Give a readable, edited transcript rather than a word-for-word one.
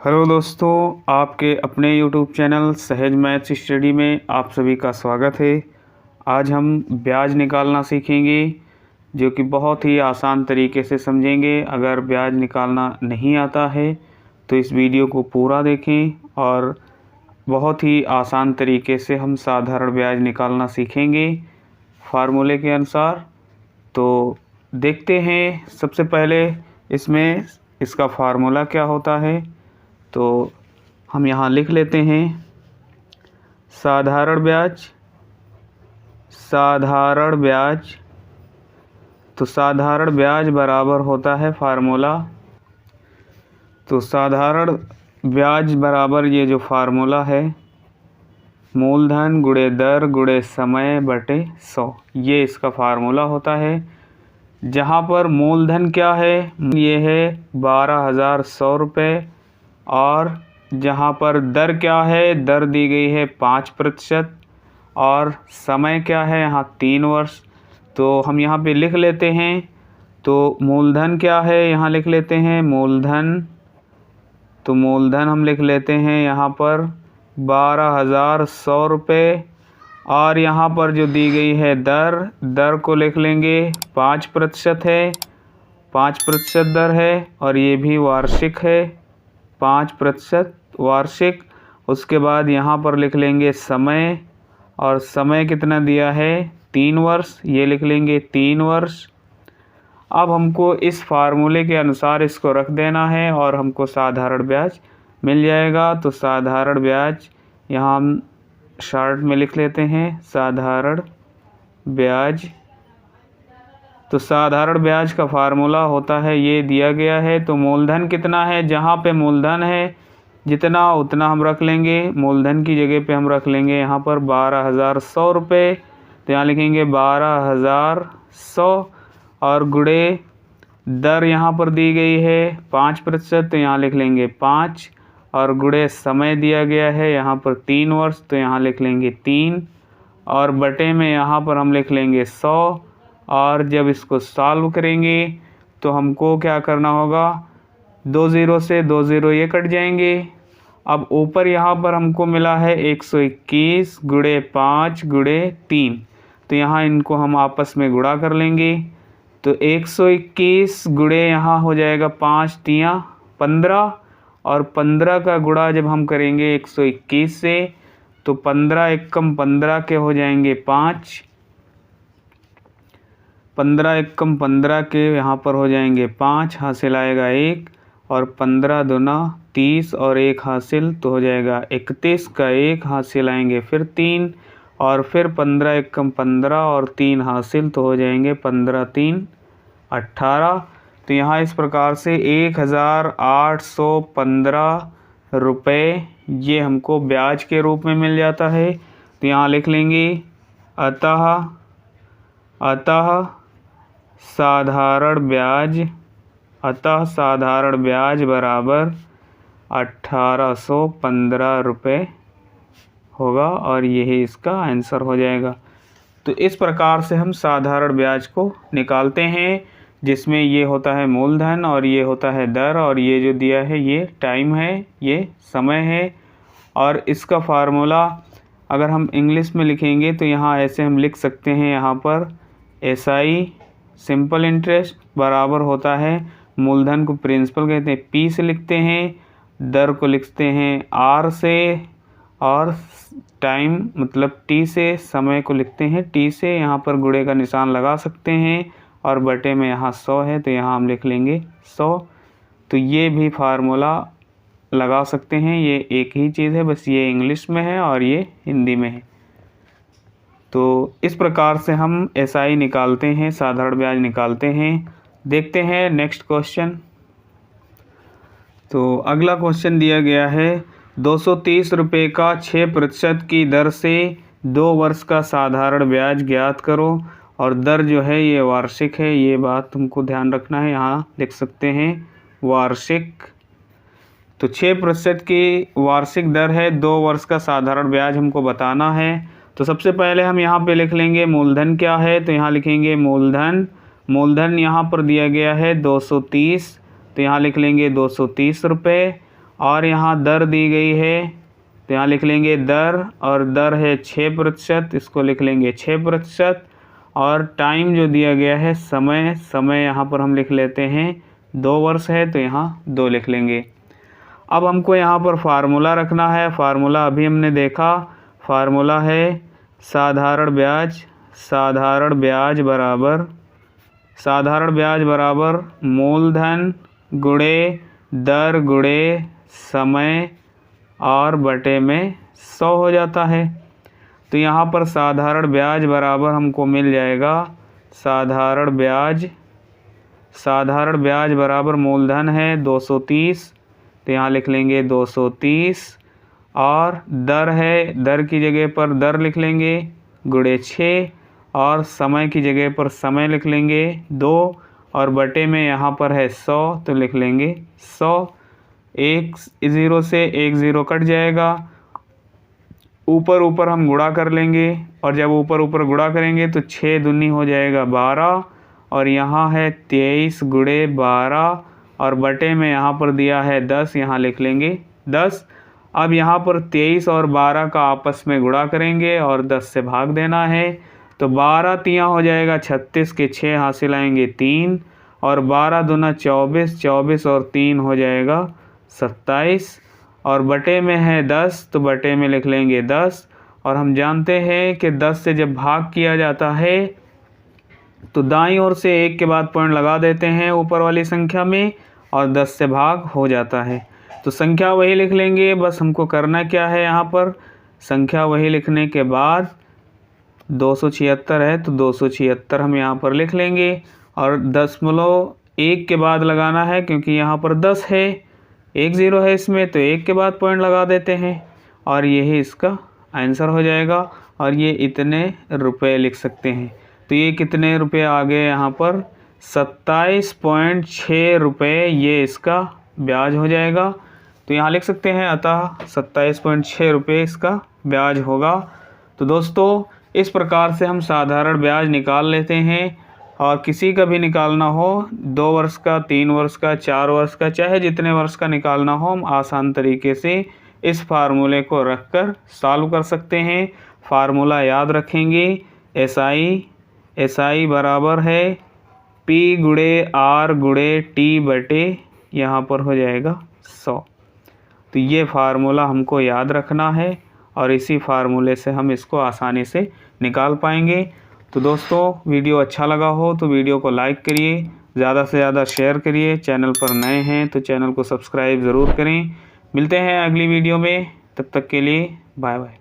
Hello दोस्तों, आपके अपने YouTube चैनल सहज मैथ्स स्टडी में आप सभी का स्वागत है। आज हम ब्याज निकालना सीखेंगे, जो कि बहुत ही आसान तरीके से समझेंगे। अगर ब्याज निकालना नहीं आता है तो इस वीडियो को पूरा देखें और बहुत ही आसान तरीके से हम साधारण ब्याज निकालना सीखेंगे फार्मूले के अनुसार। तो देखते हैं सबसे पहले इसमें इसका फार्मूला क्या होता है। तो हम यहाँ लिख लेते हैं साधारण ब्याज। तो साधारण ब्याज बराबर होता है फार्मूला। तो साधारण ब्याज बराबर ये जो फार्मूला है, मूलधन गुणे दर गुणे समय बटे 100, ये इसका फार्मूला होता है। जहाँ पर मूलधन क्या है, ये है 12,100 रुपये, और जहाँ पर दर क्या है, दर दी गई है 5%, और समय क्या है यहाँ 3 वर्ष। तो हम यहाँ पे लिख लेते हैं। तो मूलधन क्या है यहाँ लिख लेते हैं मूलधन। तो मूलधन हम लिख लेते हैं यहाँ पर 12,100 रुपये, और यहाँ पर जो दी गई है दर को लिख लेंगे 5% है, 5% दर है, और ये भी वार्षिक है 5% वार्षिक। उसके बाद यहाँ पर लिख लेंगे समय, और समय कितना दिया है 3 वर्ष, ये लिख लेंगे 3 वर्ष। अब हमको इस फार्मूले के अनुसार इसको रख देना है और हमको साधारण ब्याज मिल जाएगा। तो साधारण ब्याज यहाँ हम शॉर्ट में लिख लेते हैं साधारण ब्याज। तो साधारण ब्याज का फार्मूला होता है, ये दिया गया है। तो मूलधन कितना है, जहाँ पे मूलधन है जितना उतना हम रख लेंगे। मूलधन की जगह पे हम रख लेंगे यहाँ पर 12,100 रुपये। तो यहाँ लिखेंगे 12,100, और गुणे दर यहाँ पर दी गई है 5%, तो यहाँ लिख लेंगे 5, और गुणे समय दिया गया है यहाँ पर 3 वर्ष, तो यहाँ लिख लेंगे 3, और बटे में यहाँ पर हम लिख लेंगे 100। और जब इसको सॉल्व करेंगे तो हमको क्या करना होगा, 2 ज़ीरो से 2 ज़ीरो ये कट जाएंगे। अब ऊपर यहाँ पर हमको मिला है 121 गुणे 5 गुणे 3, तो यहाँ इनको हम आपस में गुणा कर लेंगे। तो 121 गुणे यहाँ हो जाएगा 5 तियाँ 15, और 15 का गुणा जब हम करेंगे 121 से, तो 15 एकम 15 के हो जाएंगे 5, 15 एकम 15 के यहाँ पर हो जाएंगे 5, हासिल आएगा 1, और 15 दूना 30, और 1 हासिल तो हो जाएगा 31 का 1 हासिल आएंगे फिर 3, और फिर 15 एकम 15 और 3 हासिल तो हो जाएंगे 15 3 18। तो यहाँ इस प्रकार से 1,815 रुपये ये हमको ब्याज के रूप में मिल जाता है। तो यहाँ लिख लेंगे अतः साधारण ब्याज बराबर 1,815 रुपये होगा, और यही इसका आंसर हो जाएगा। तो इस प्रकार से हम साधारण ब्याज को निकालते हैं, जिसमें ये होता है मूलधन, और ये होता है दर, और ये जो दिया है ये टाइम है, ये समय है। और इसका फार्मूला अगर हम इंग्लिश में लिखेंगे तो यहाँ ऐसे हम लिख सकते हैं, यहाँ पर SI सिंपल इंटरेस्ट बराबर होता है, मूलधन को प्रिंसिपल कहते हैं P से लिखते हैं, दर को लिखते हैं R से, और टाइम मतलब T से, समय को लिखते हैं T से। यहाँ पर गुणे का निशान लगा सकते हैं, और बटे में यहाँ 100 है तो यहाँ हम लिख लेंगे 100। तो ये भी फार्मूला लगा सकते हैं, ये एक ही चीज़ है, बस ये इंग्लिश में है और ये हिंदी में है। तो इस प्रकार से हम SI निकालते हैं, साधारण ब्याज निकालते हैं। देखते हैं नेक्स्ट क्वेश्चन। तो अगला क्वेश्चन दिया गया है 230 रुपये का 6% की दर से 2 वर्ष का साधारण ब्याज ज्ञात करो, और दर जो है ये वार्षिक है, ये बात तुमको ध्यान रखना है। यहाँ लिख सकते हैं वार्षिक। तो 6% की वार्षिक दर है, 2 वर्ष का साधारण ब्याज हमको बताना है। तो सबसे पहले हम यहाँ पे लिख लेंगे मूलधन क्या है, तो यहाँ लिखेंगे मूलधन यहाँ पर दिया गया है 230, तो यहाँ लिख लेंगे 230 रुपये, और यहाँ दर दी गई है तो यहाँ लिख लेंगे दर, और दर है 6%, इसको लिख लेंगे 6%। और टाइम जो दिया गया है समय, समय यहाँ पर हम लिख लेते हैं 2 वर्ष है तो यहाँ 2 लिख लेंगे। अब हमको यहाँ पर फार्मूला रखना है। फार्मूला अभी हमने देखा, फार्मूला है साधारण ब्याज। साधारण ब्याज बराबर मूलधन गुणे दर गुणे समय और बटे में 100 हो जाता है। तो यहाँ पर साधारण ब्याज बराबर हमको मिल जाएगा, साधारण ब्याज बराबर मूलधन है 230 तो यहाँ लिख लेंगे 230, और दर है, दर की जगह पर दर लिख लेंगे गुणे 6, और समय की जगह पर समय लिख लेंगे 2, और बटे में यहाँ पर है 100 तो लिख लेंगे 100। 1 0 से 1 0 कट जाएगा, ऊपर हम गुणा कर लेंगे, और जब ऊपर गुणा करेंगे तो 6 दूनी हो जाएगा 12, और यहाँ है 23 गुणे 12, और बटे में यहाँ पर दिया है 10, यहाँ लिख लेंगे 10। अब यहाँ पर 23 और 12 का आपस में गुणा करेंगे और 10 से भाग देना है, तो 12 तियाँ हो जाएगा 36 के 6 हासिल आएंगे 3, और 12 दूना 24, 24 और 3 हो जाएगा 27, और बटे में है 10 तो बटे में लिख लेंगे 10। और हम जानते हैं कि 10 से जब भाग किया जाता है तो दाईं ओर से 1 के बाद पॉइंट लगा देते हैं ऊपर वाली संख्या में, और 10 से भाग हो जाता है। तो संख्या वही लिख लेंगे, बस हमको करना क्या है, यहाँ पर संख्या वही लिखने के बाद 276 है तो 276 हम यहाँ पर लिख लेंगे, और 0.1 के बाद लगाना है क्योंकि यहाँ पर 10 है, 1 0 है इसमें तो 1 के बाद पॉइंट लगा देते हैं, और यही इसका आंसर हो जाएगा। और ये इतने रुपए लिख सकते हैं। तो ये कितने रुपए आ गए यहाँ पर, 27.6 रुपये ये इसका ब्याज हो जाएगा। तो यहाँ लिख सकते हैं अतः 27.6 रुपये इसका ब्याज होगा। तो दोस्तों इस प्रकार से हम साधारण ब्याज निकाल लेते हैं, और किसी का भी निकालना हो 2 वर्ष का, 3 वर्ष का, 4 वर्ष का, चाहे जितने वर्ष का निकालना हो, हम आसान तरीके से इस फार्मूले को रखकर सॉल्व कर सकते हैं। फार्मूला याद रखेंगे, एसआई बराबर है P गुणे R गुणे T बटे यहाँ पर हो जाएगा 100। तो ये फार्मूला हमको याद रखना है, और इसी फार्मूले से हम इसको आसानी से निकाल पाएंगे। तो दोस्तों वीडियो अच्छा लगा हो तो वीडियो को लाइक करिए, ज़्यादा से ज़्यादा शेयर करिए, चैनल पर नए हैं तो चैनल को सब्सक्राइब ज़रूर करें। मिलते हैं अगली वीडियो में, तब तक के लिए बाय बाय।